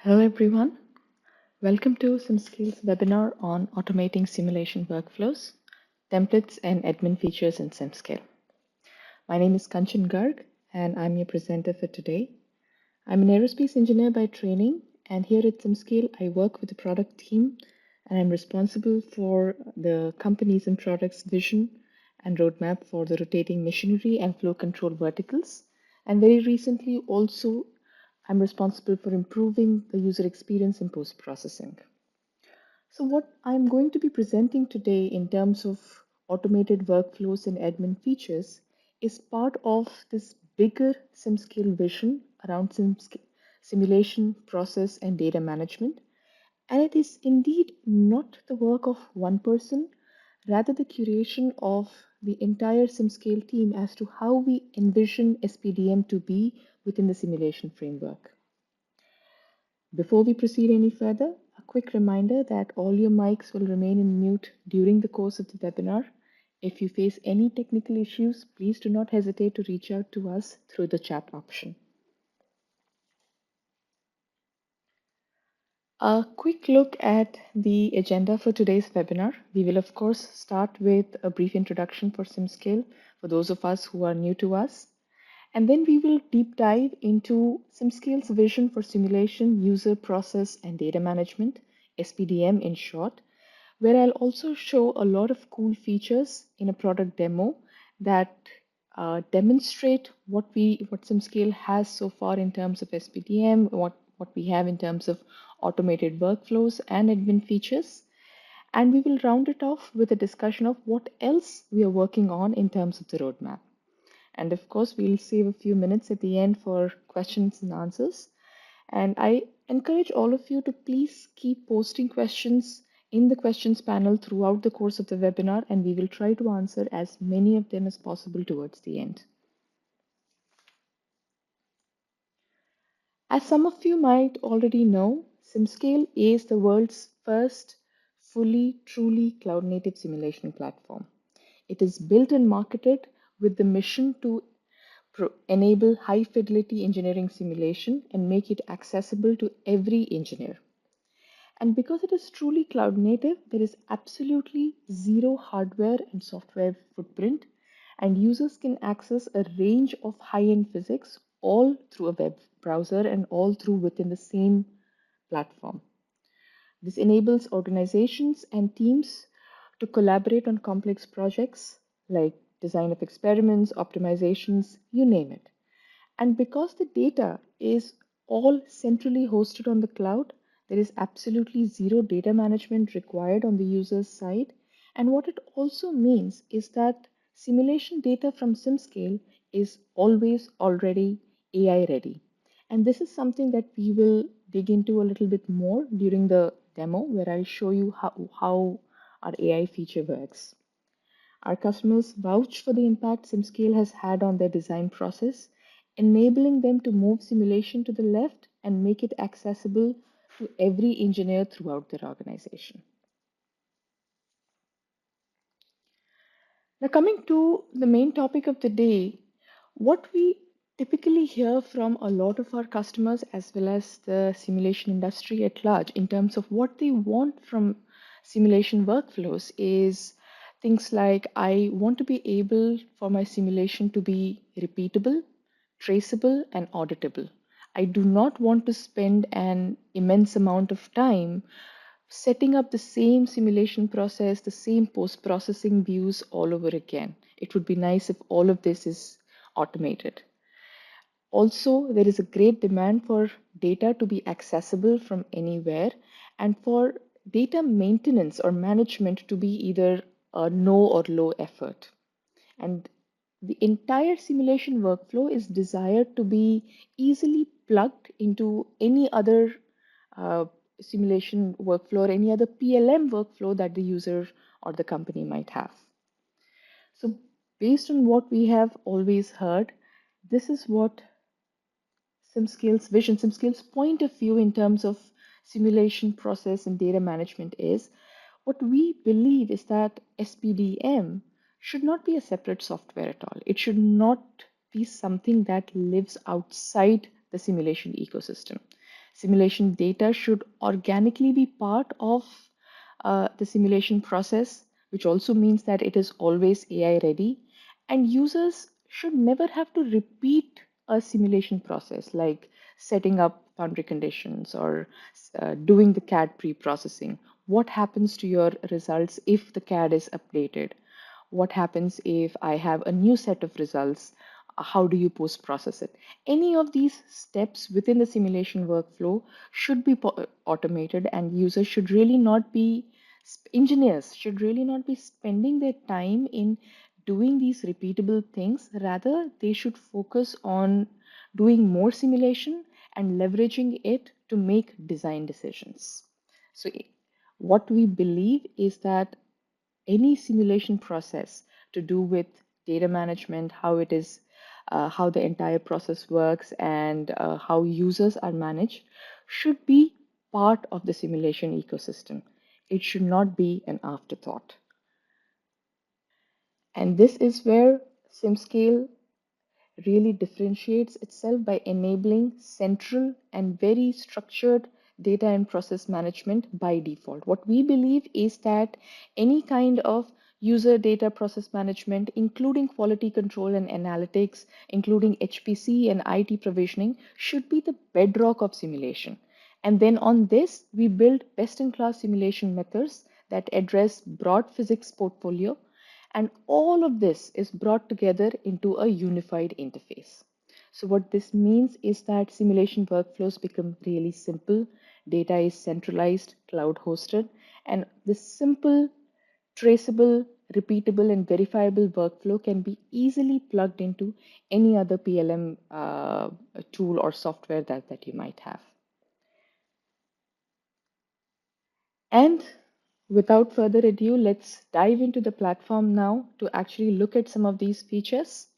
Hello everyone, welcome to SimScale's webinar on automating simulation workflows, templates and admin features in SimScale. My name is Kanchan Garg and I'm your presenter for today. I'm an aerospace engineer by training, and here at SimScale I work with the product team and I'm responsible for the company's and products vision and roadmap for the rotating machinery and flow control verticals. And very recently also I'm responsible for improving the user experience in post-processing. So what I'm going to be presenting today in terms of automated workflows and admin features is part of this bigger SimScale vision around simulation, process, and data management. And it is indeed not the work of one person, rather the curation of the entire SimScale team as to how we envision SPDM to be within the simulation framework. Before we proceed any further, a quick reminder that all your mics will remain in mute during the course of the webinar. If you face any technical issues, please do not hesitate to reach out to us through the chat option. A quick look at the agenda for today's webinar. We will of course start with a brief introduction for SimScale for those of us who are new to us. And then we will deep dive into SimScale's vision for simulation, user process, and data management, SPDM in short, where I'll also show a lot of cool features in a product demo that demonstrate what SimScale has so far in terms of SPDM, what we have in terms of automated workflows and admin features. And we will round it off with a discussion of what else we are working on in terms of the roadmap. And of course, we'll save a few minutes at the end for questions and answers. And I encourage all of you to please keep posting questions in the questions panel throughout the course of the webinar, and we will try to answer as many of them as possible towards the end. As some of you might already know, SimScale is the world's first truly cloud-native simulation platform. It is built and marketed with the mission to enable high fidelity engineering simulation and make it accessible to every engineer. And because it is truly cloud native, there is absolutely zero hardware and software footprint, and users can access a range of high-end physics all through a web browser and all through within the same platform. This enables organizations and teams to collaborate on complex projects like design of experiments, optimizations, you name it. And because the data is all centrally hosted on the cloud, there is absolutely zero data management required on the user's side. And what it also means is that simulation data from SimScale is always already AI ready. And this is something that we will dig into a little bit more during the demo, where I'll show you how our AI feature works. Our customers vouch for the impact SimScale has had on their design process, enabling them to move simulation to the left and make it accessible to every engineer throughout their organization. Now, coming to the main topic of the day, what we typically hear from a lot of our customers as well as the simulation industry at large in terms of what they want from simulation workflows is things like I want to be able for my simulation to be repeatable, traceable, and auditable. I do not want to spend an immense amount of time setting up the same simulation process, the same post-processing views all over again. It would be nice if all of this is automated. Also, there is a great demand for data to be accessible from anywhere and for data maintenance or management to be either a no or low effort. And the entire simulation workflow is desired to be easily plugged into any other uh, simulation workflow or any other PLM workflow that the user or the company might have. So based on what we have always heard, this is what SimScale's vision, SimScale's point of view in terms of simulation process and data management is. What we believe is that SPDM should not be a separate software at all. It should not be something that lives outside the simulation ecosystem. Simulation data should organically be part of the simulation process, which also means that it is always AI ready. And users should never have to repeat a simulation process like setting up boundary conditions or doing the CAD pre-processing. What happens to your results if the CAD is updated? What happens if I have a new set of results? How do you post process it? Any of these steps within the simulation workflow should be automated, and users should really not be, engineers should really not be spending their time in doing these repeatable things. Rather, they should focus on doing more simulation and leveraging it to make design decisions. So, what we believe is that any simulation process to do with data management, how it is, how the entire process works, and how users are managed should be part of the simulation ecosystem. It should not be an afterthought. And this is where SimScale really differentiates itself by enabling central and very structured data and process management by default. What we believe is that any kind of user data process management, including quality control and analytics, including HPC and IT provisioning, should be the bedrock of simulation. And then on this, we build best in class simulation methods that address broad physics portfolio, and all of this is brought together into a unified interface. So what this means is that simulation workflows become really simple, data is centralized, cloud hosted, and this simple, traceable, repeatable, and verifiable workflow can be easily plugged into any other PLM tool or software that you might have. And without further ado, let's dive into the platform now to actually look at some of these features.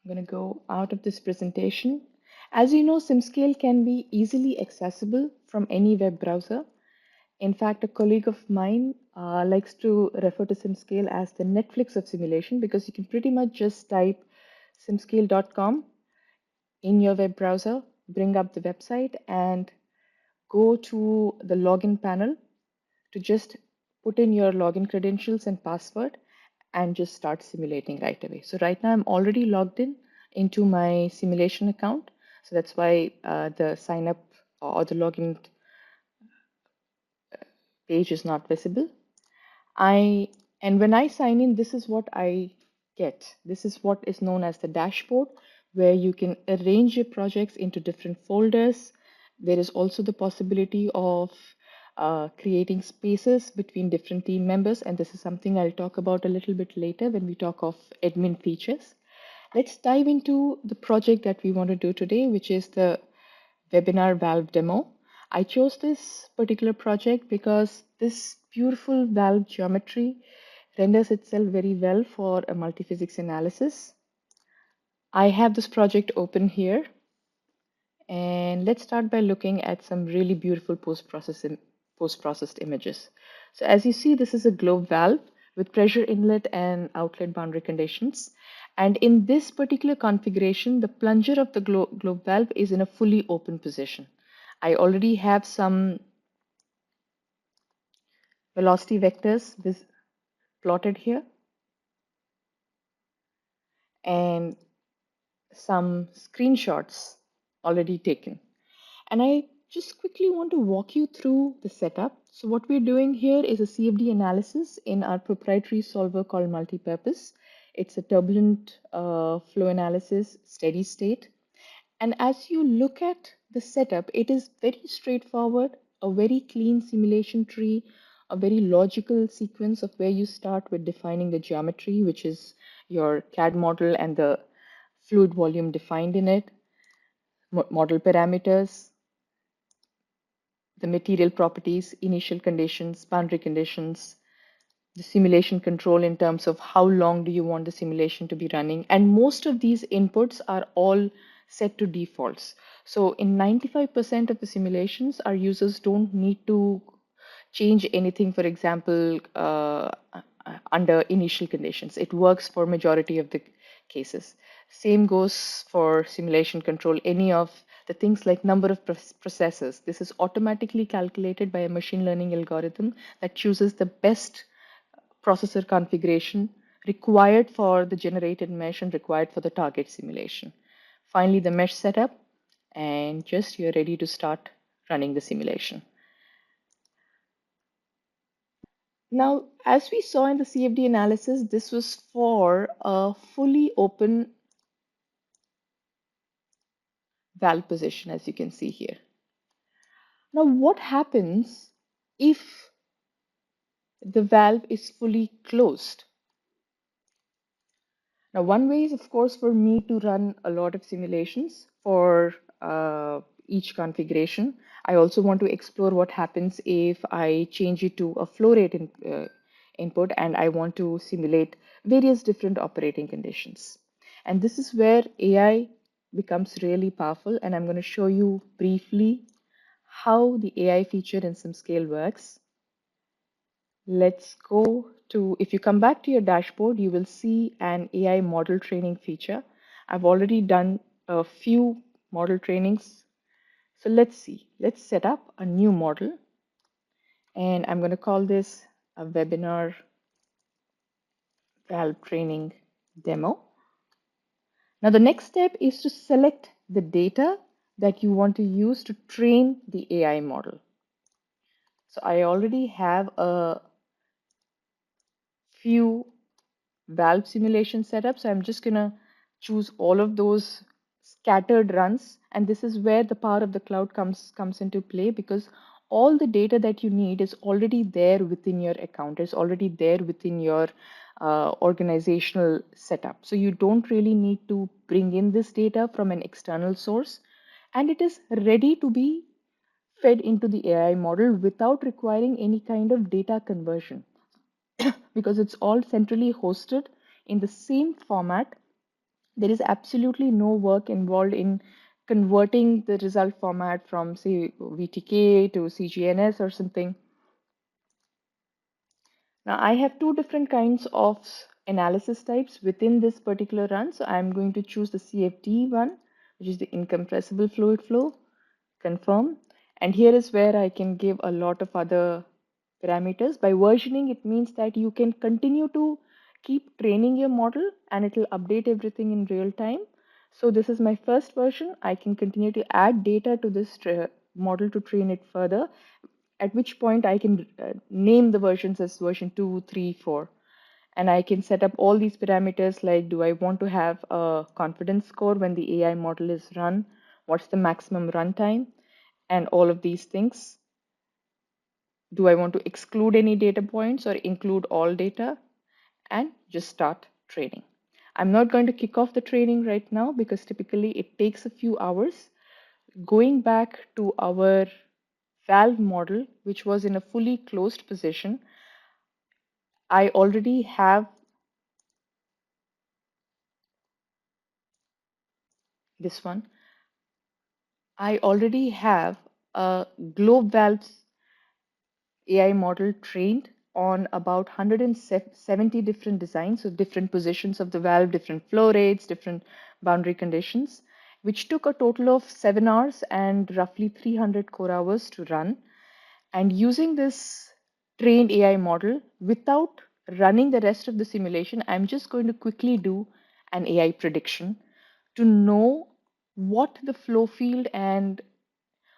I'm going to go out of this presentation. As you know, SimScale can be easily accessible from any web browser. In fact, a colleague of mine likes to refer to SimScale as the Netflix of simulation because you can pretty much just type simscale.com in your web browser, bring up the website, and go to the login panel to just put in your login credentials and password and just start simulating right away. So right now I'm already logged in into my simulation account. So that's why the sign up or the login page is not visible. I and when I sign in, this is what I get. This is what is known as the dashboard, where you can arrange your projects into different folders. There is also the possibility of creating spaces between different team members, and this is something I'll talk about a little bit later when we talk of admin features. Let's dive into the project that we want to do today, which is the webinar valve demo. I chose this particular project because this beautiful valve geometry renders itself very well for a multiphysics analysis. I have this project open here, and let's start by looking at some really beautiful post-processed images. So as you see, this is a globe valve with pressure inlet and outlet boundary conditions. And in this particular configuration, the plunger of the globe valve is in a fully open position. I already have some velocity vectors plotted here and some screenshots already taken. And I just quickly want to walk you through the setup. So what we're doing here is a CFD analysis in our proprietary solver called multipurpose. It's a turbulent flow analysis, steady state. And as you look at the setup, it is very straightforward, a very clean simulation tree, a very logical sequence of where you start with defining the geometry, which is your CAD model and the fluid volume defined in it, model parameters, the material properties, initial conditions, boundary conditions, the simulation control in terms of how long do you want the simulation to be running. And most of these inputs are all set to defaults. So in 95% of the simulations, our users don't need to change anything, for example, under initial conditions. It works for majority of the cases. Same goes for simulation control, any of the things like number of processors. This is automatically calculated by a machine learning algorithm that chooses the best processor configuration required for the generated mesh and required for the target simulation. Finally, the mesh setup, and just you're ready to start running the simulation. Now, as we saw in the CFD analysis, this was for a fully open valve position, as you can see here. Now, what happens if the valve is fully closed? Now, one way is, of course, for me to run a lot of simulations for each configuration. I also want to explore what happens if I change it to a flow rate input and I want to simulate various different operating conditions. And this is where AI becomes really powerful, and I'm going to show you briefly how the AI feature in SimScale works. Let's go to, if you come back to your dashboard, you will see an AI model training feature. I've already done a few model trainings. So let's see, let's set up a new model, and I'm going to call this a webinar valve training demo. Now the next step is to select the data that you want to use to train the AI model. So I already have a few valve simulation setup. So I'm just going to choose all of those scattered runs. And this is where the power of the cloud comes into play, because all the data that you need is already there within your account. It's already there within your organizational setup. So you don't really need to bring in this data from an external source. And it is ready to be fed into the AI model without requiring any kind of data conversion, because it's all centrally hosted in the same format. There is absolutely no work involved in converting the result format from, say, VTK to CGNS or something. Now, I have two different kinds of analysis types within this particular run. So I'm going to choose the CFD one, which is the incompressible fluid flow, confirm. And here is where I can give a lot of other parameters. By versioning, it means that you can continue to keep training your model and it will update everything in real time. So this is my first version. I can continue to add data to this model to train it further, at which point I can name the versions as version 2, 3, 4. And I can set up all these parameters like, do I want to have a confidence score when the AI model is run? What's the maximum runtime? And all of these things. Do I want to exclude any data points or include all data? And just start training. I'm not going to kick off the training right now because typically it takes a few hours. Going back to our valve model, which was in a fully closed position, I already have this one. I already have a globe valves AI model trained on about 170 different designs, so different positions of the valve, different flow rates, different boundary conditions, which took a total of 7 hours and roughly 300 core hours to run. And using this trained AI model without running the rest of the simulation, I'm just going to quickly do an AI prediction to know what the flow field and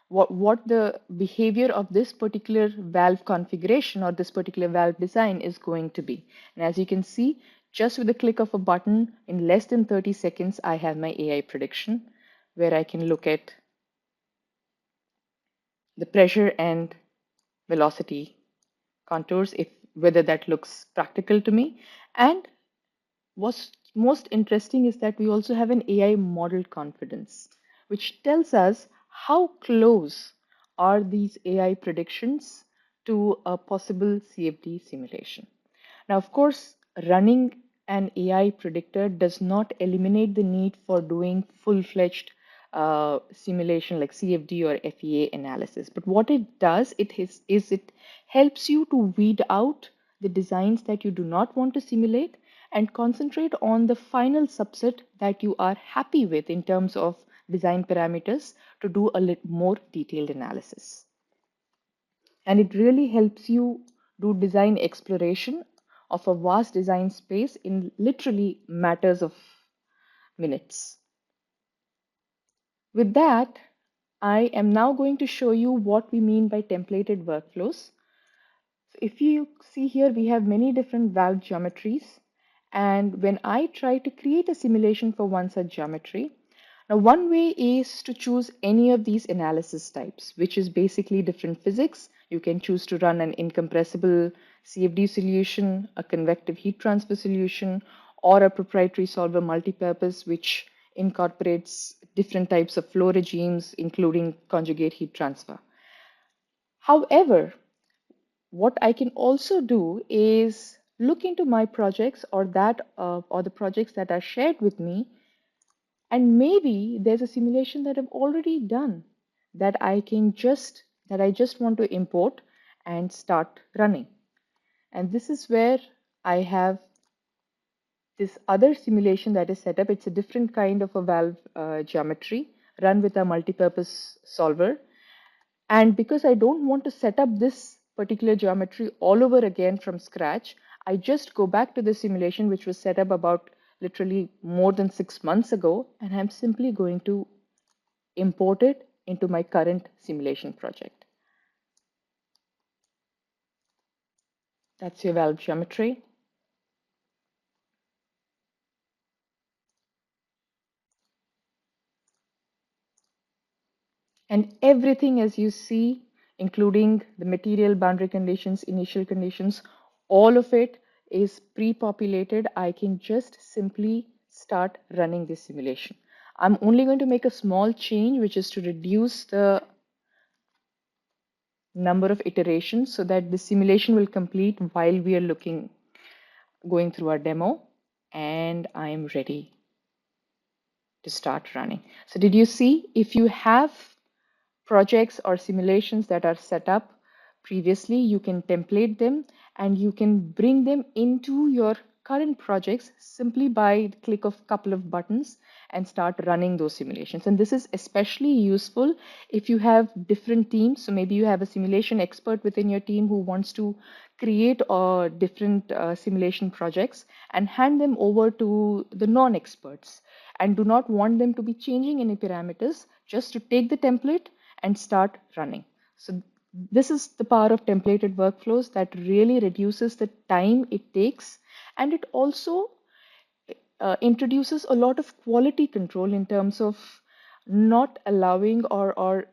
what the behavior of this particular valve configuration or this particular valve design is going to be. And as you can see, just with the click of a button, in less than 30 seconds, I have my AI prediction where I can look at the pressure and velocity contours, if whether that looks practical to me. And what's most interesting is that we also have an AI model confidence, which tells us how close are these AI predictions to a possible CFD simulation. Now, of course, running an AI predictor does not eliminate the need for doing full-fledged simulation like CFD or FEA analysis. But what it does, is it helps you to weed out the designs that you do not want to simulate and concentrate on the final subset that you are happy with in terms of design parameters to do a little more detailed analysis. And it really helps you do design exploration of a vast design space in literally matters of minutes. With that, I am now going to show you what we mean by templated workflows. So if you see here, we have many different valve geometries. And when I try to create a simulation for one such geometry, now one way is to choose any of these analysis types, which is basically different physics. You can choose to run an incompressible CFD solution, a convective heat transfer solution, or a proprietary solver multipurpose, which incorporates different types of flow regimes, including conjugate heat transfer. However, what I can also do is look into my projects or the projects that are shared with me, and maybe there's a simulation that I've already done that I just want to import and start running. And this is where I have this other simulation that is set up. It's a different kind of a valve geometry run with a multipurpose solver. And because I don't want to set up this particular geometry all over again from scratch, I just go back to the simulation which was set up about literally more than 6 months ago, and I'm simply going to import it into my current simulation project. That's your valve geometry. And everything, as you see, including the material boundary conditions, initial conditions, all of it is pre-populated. I can just simply start running this simulation. I'm only going to make a small change, which is to reduce the number of iterations so that the simulation will complete while we are going through our demo. And I'm ready to start running. So did you see, if you have projects or simulations that are set up previously, you can template them and you can bring them into your current projects simply by the click of a couple of buttons and start running those simulations. And this is especially useful if you have different teams. So maybe you have a simulation expert within your team who wants to create different simulation projects and hand them over to the non-experts and do not want them to be changing any parameters, just to take the template and start running. So this is the power of templated workflows that really reduces the time it takes, and it also introduces a lot of quality control in terms of not allowing or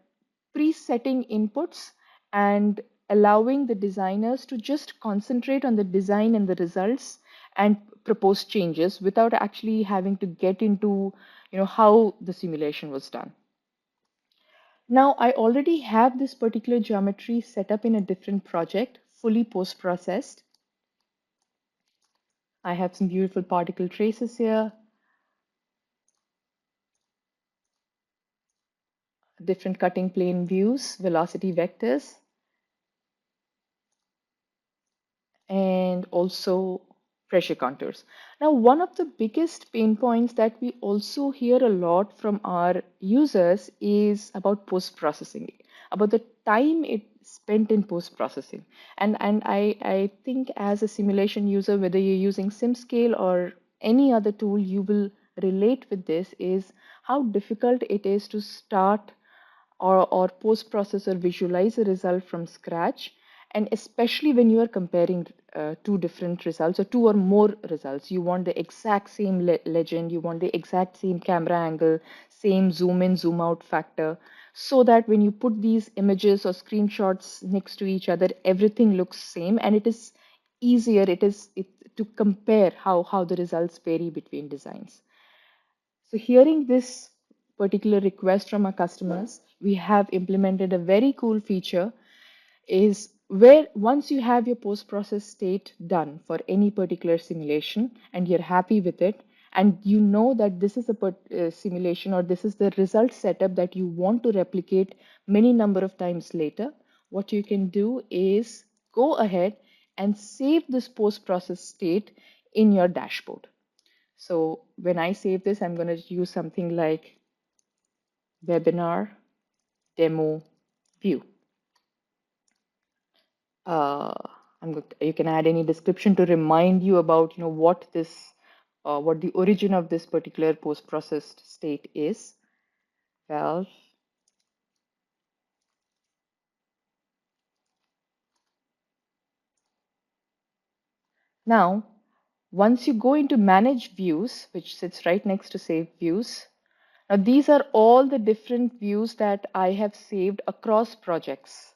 presetting inputs and allowing the designers to just concentrate on the design and the results and propose changes without actually having to get into how the simulation was done. Now, I already have this particular geometry set up in a different project, fully post-processed. I have some beautiful particle traces here, different cutting plane views, velocity vectors, and also pressure contours. Now, one of the biggest pain points that we also hear a lot from our users is about post-processing, about the time it spent in post-processing. And I think as a simulation user, whether you're using SimScale or any other tool, you will relate with this, is how difficult it is to start or post-process or visualize a result from scratch. And especially when you are comparing two different results or two or more results, you want the exact same legend, you want the exact same camera angle, same zoom in, zoom out factor, so that when you put these images or screenshots next to each other, everything looks same, and it is easier to compare how the results vary between designs. So hearing this particular request from our customers, we have implemented a very cool feature, is where once you have your post-process state done for any particular simulation and you're happy with it, and you know that this is a simulation or this is the result setup that you want to replicate many number of times later, what you can do is go ahead and save this post-process state in your dashboard. So when I save this, I'm going to use something like webinar demo view. Uh, you can add any description to remind you about what the origin of this particular post-processed state is. Well, now once you go into manage views, which sits right next to save views, now these are all the different views that I have saved across projects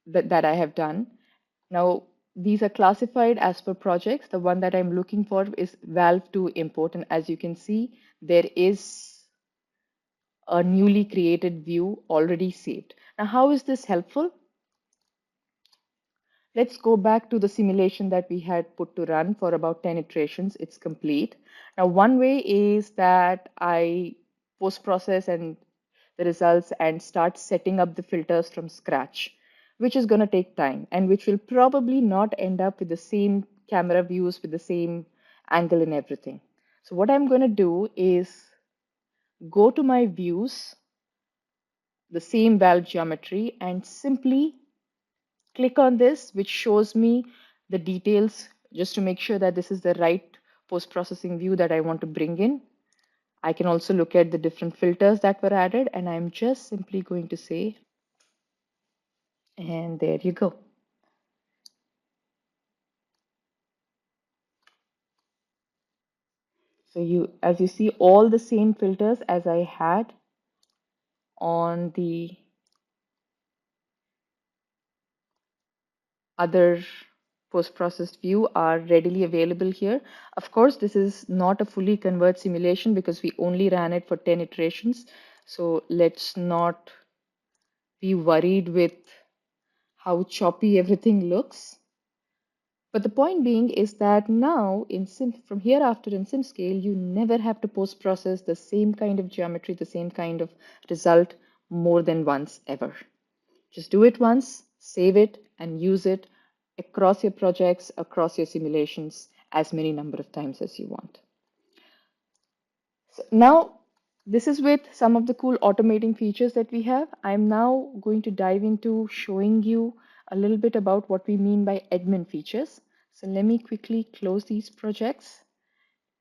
that I have done. Now, these are classified as per projects. The one that I'm looking for is Valve to import. And as you can see, there is a newly created view already saved. Now, how is this helpful? Let's go back to the simulation that we had put to run for about 10 iterations. It's complete. Now, one way is that I post-process and the results and start setting up the filters from scratch, which is going to take time and which will probably not end up with the same camera views with the same angle and everything. So what I'm going to do is go to my views, the same valve geometry, and simply click on this, which shows me the details just to make sure that this is the right post-processing view that I want to bring in. I can also look at the different filters that were added, and I'm just simply going to say, and there you go. So as you see, all the same filters as I had on the other post-processed view are readily available here. Of course, this is not a fully converged simulation because we only ran it for 10 iterations. So let's not be worried with how choppy everything looks. But the point being is that now from hereafter in SimScale, you never have to post-process the same kind of geometry, the same kind of result more than once ever. Just do it once, save it, and use it across your projects, across your simulations, as many number of times as you want. So now, this is with some of the cool automating features that we have. I'm now going to dive into showing you a little bit about what we mean by admin features. So let me quickly close these projects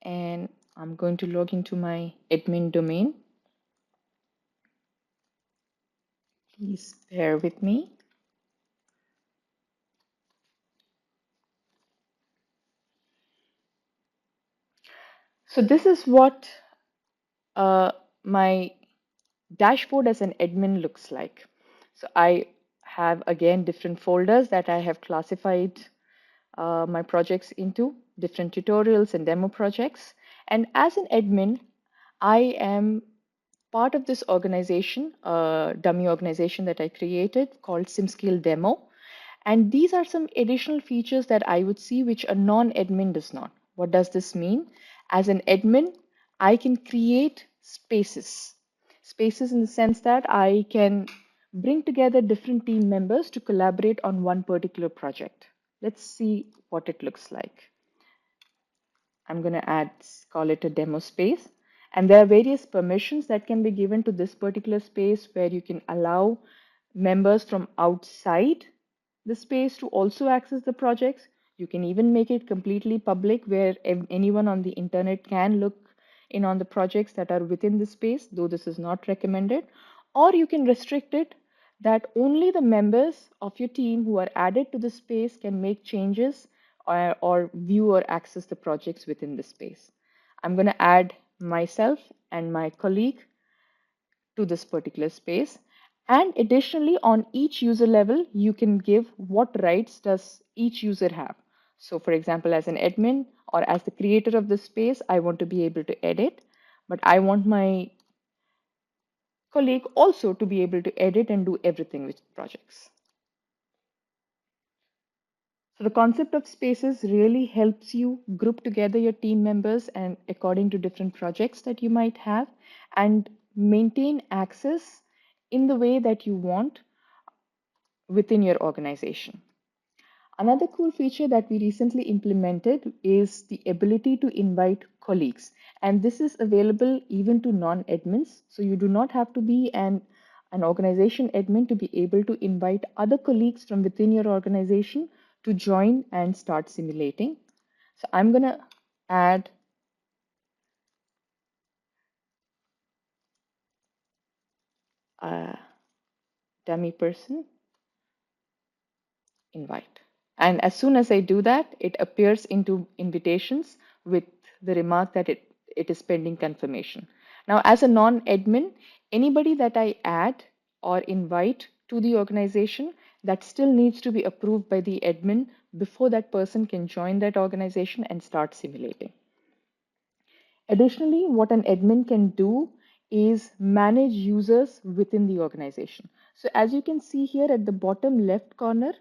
and I'm going to log into my admin domain. Please bear with me. So this is what my dashboard as an admin looks like. So I have again different folders that I have classified my projects into, different tutorials and demo projects. And as an admin, I am part of this organization, a dummy organization that I created called SimScale Demo. And these are some additional features that I would see which a non-admin does not. What does this mean? As an admin, I can create spaces. Spaces in the sense that I can bring together different team members to collaborate on one particular project. Let's see what it looks like. I'm going to call it a demo space. And there are various permissions that can be given to this particular space where you can allow members from outside the space to also access the projects. You can even make it completely public where anyone on the internet can look in on the projects that are within the space, though this is not recommended. Or you can restrict it that only the members of your team who are added to the space can make changes or view or access the projects within the space. I'm going to add myself and my colleague to this particular space. And additionally, on each user level, you can give what rights does each user have. So for example, as an admin or as the creator of the space, I want to be able to edit, but I want my colleague also to be able to edit and do everything with projects. So the concept of spaces really helps you group together your team members and according to different projects that you might have and maintain access in the way that you want within your organization. Another cool feature that we recently implemented is the ability to invite colleagues. And this is available even to non-admins. So you do not have to be an organization admin to be able to invite other colleagues from within your organization to join and start simulating. So I'm going to add a dummy person invite. And as soon as I do that, it appears into invitations with the remark that it is pending confirmation. Now, as a non-admin, anybody that I add or invite to the organization, that still needs to be approved by the admin before that person can join that organization and start simulating. Additionally, what an admin can do is manage users within the organization. So as you can see here at the bottom left corner,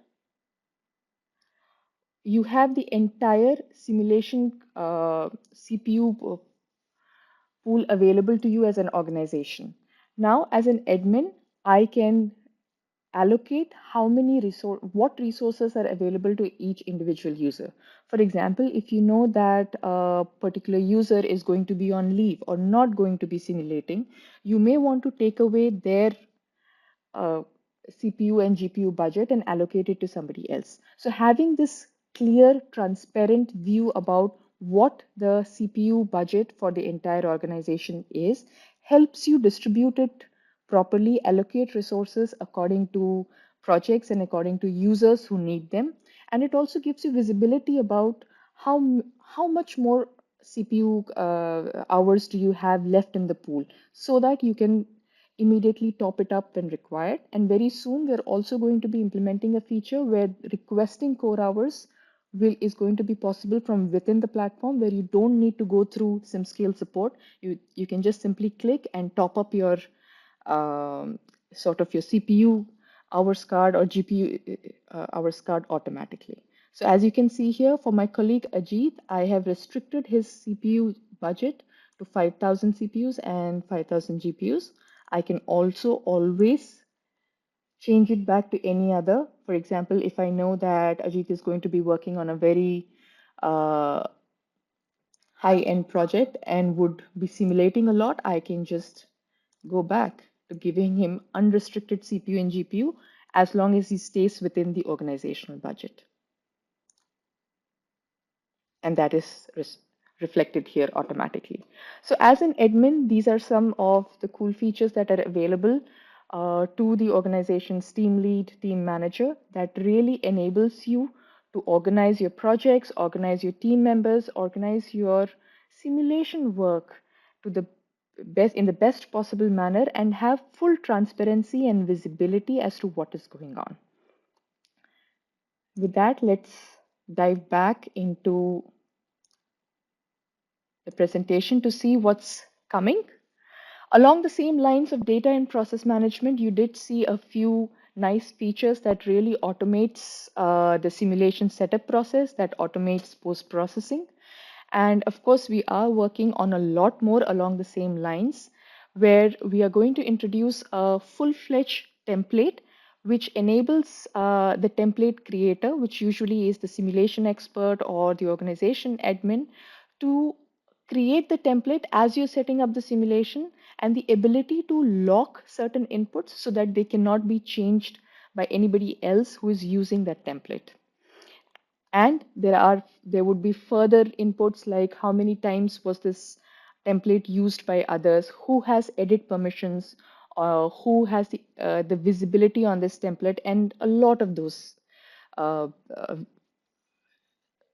you have the entire simulation CPU pool available to you as an organization. Now, as an admin, I can allocate what resources are available to each individual user. For example, if you know that a particular user is going to be on leave or not going to be simulating, you may want to take away their uh, CPU and GPU budget and allocate it to somebody else. So having this clear, transparent view about what the CPU budget for the entire organization is helps you distribute it properly, allocate resources according to projects and according to users who need them. And it also gives you visibility about how much more CPU hours do you have left in the pool so that you can immediately top it up when required. And very soon, we're also going to be implementing a feature where requesting core hours is going to be possible from within the platform, where you don't need to go through SimScale support. You can just simply click and top up your um, sort of your CPU hours card or GPU hours card automatically. So as you can see here, for my colleague Ajit, I have restricted his CPU budget to 5,000 CPUs and 5,000 GPUs. I can also always change it back to any other. For example, if I know that Ajit is going to be working on a very uh, high-end project and would be simulating a lot, I can just go back to giving him unrestricted CPU and GPU as long as he stays within the organizational budget. And that is reflected here automatically. So as an admin, these are some of the cool features that are available to the organization's team lead, team manager that really enables you to organize your projects, organize your team members, organize your simulation work to the best in the best possible manner and have full transparency and visibility as to what is going on. With that, let's dive back into the presentation to see what's coming. Along the same lines of data and process management, you did see a few nice features that really automates the simulation setup process, that automates post-processing. And of course, we are working on a lot more along the same lines, where we are going to introduce a full-fledged template which enables the template creator, which usually is the simulation expert or the organization admin, to create the template as you're setting up the simulation and the ability to lock certain inputs so that they cannot be changed by anybody else who is using that template. And there would be further inputs like how many times was this template used by others, who has edit permissions, who has the visibility on this template, and a lot of those uh, uh,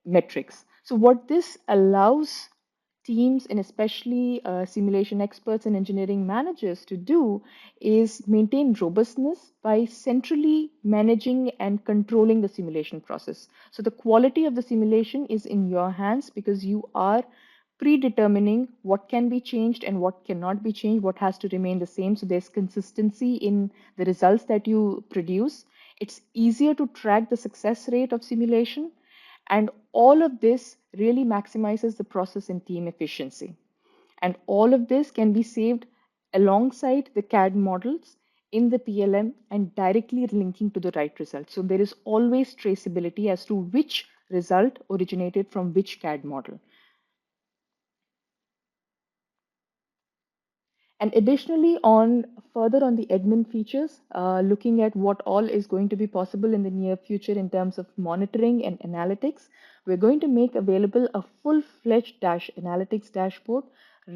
metrics. So what this allows teams and especially simulation experts and engineering managers to do is maintain robustness by centrally managing and controlling the simulation process. So the quality of the simulation is in your hands because you are predetermining what can be changed and what cannot be changed, what has to remain the same. So there's consistency in the results that you produce. It's easier to track the success rate of simulation, and all of this really maximizes the process and team efficiency. And all of this can be saved alongside the CAD models in the PLM and directly linking to the right result. So there is always traceability as to which result originated from which CAD model. And additionally, on further on the admin features, looking at what all is going to be possible in the near future in terms of monitoring and analytics, we're going to make available a full-fledged analytics dashboard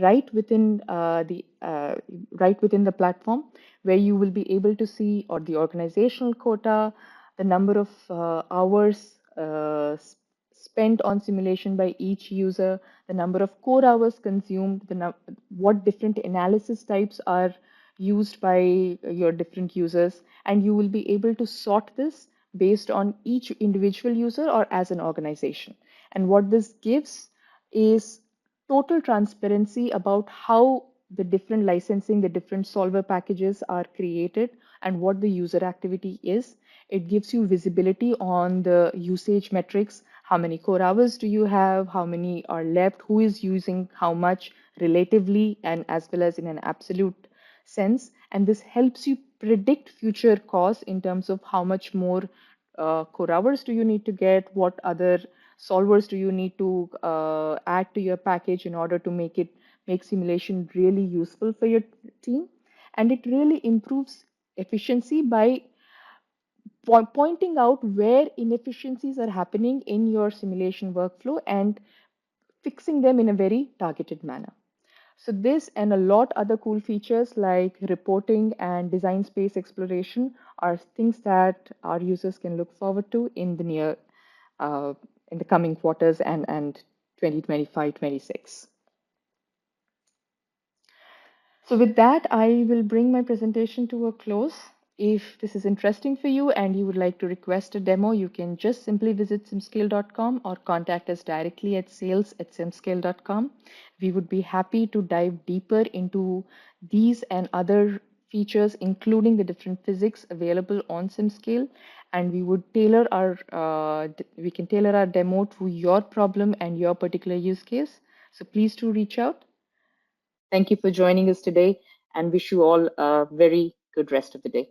right within right within the platform, where you will be able to see or the organizational quota, the number of hours spent on simulation by each user, the number of core hours consumed, what different analysis types are used by your different users, and you will be able to sort this based on each individual user or as an organization. And what this gives is total transparency about how the different licensing, the different solver packages are created, and what the user activity is. It gives you visibility on the usage metrics. How many core hours do you have? How many are left? Who is using how much relatively and as well as in an absolute sense? And this helps you predict future costs in terms of how much more core hours do you need to get? What other solvers do you need to add to your package in order to make simulation really useful for your team? And it really improves efficiency by pointing out where inefficiencies are happening in your simulation workflow and fixing them in a very targeted manner. So this and a lot other cool features like reporting and design space exploration are things that our users can look forward to in the uh, in the coming quarters and 2025-26. So with that, I will bring my presentation to a close. If this is interesting for you and you would like to request a demo, you can just simply visit simscale.com or contact us directly at sales@simscale.com. We would be happy to dive deeper into these and other features, including the different physics available on SimScale, and we can tailor our demo to your problem and your particular use case. So please do reach out. Thank you for joining us today and wish you all a very good rest of the day.